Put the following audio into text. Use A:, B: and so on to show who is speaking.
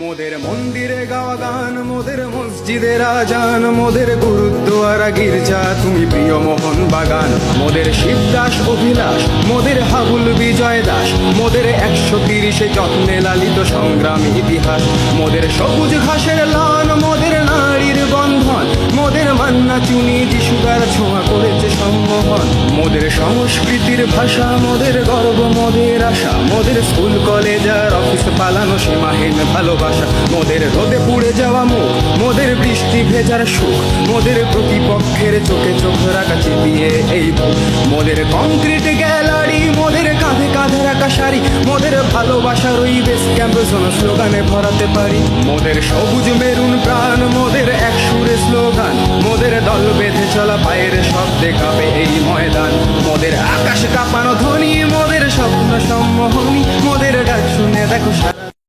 A: মোদের মন্দিরে গাওয়া গান, মোদের মসজিদের আজান, মোদের গুরুদ্বারা গির্জা তুমি প্রিয় মোহন বাগান। মোদের শিবদাস অভিলাষ, মোদের হাবুল বিজয় দাস, মোদের 130 যত্নে লালিত সংগ্রামী ইতিহাস। মোদের সবুজ ঘাসের লান, মোদের নারীর বন্ধন, মোদের মান্না চুনি যিশুদার ছোঁয়া করেছে সম্মোহন। মোদের সংস্কৃতির ভাষা, মোদের গর্ব, মোদের আশা, মোদের স্কুল কলেজ আর অফিস পালানো সীমাহীন ভালোবাসা। মোদের রোদে পুড়ে যাওয়া মুখ, মোদের বৃষ্টি ভেজার সুখ, মোদের প্রতিপক্ষের চোখে চোখ রাখা চিপিয়ে এই বুক। মোদের কংক্রিট গ্যালারি, মোদের কাঁধে কাঁধে রাখা শাড়ি, মোদের ভালোবাসার ওই বেস ক্যাম্প স্লোগানে ভরাতে পারি। মোদের সবুজ মেরুন প্রাণ, মোদের এক সুরে স্লোগান, মোদের দল বেঁধে চলা পায়ের শব্দে কাঁপে এই ময়দান। মোদের আকাশ কাঁপানো ধ্বনি, মোদের স্বপ্ন সম্মোহনী, মোদের ডাক শুনে দেখো সারা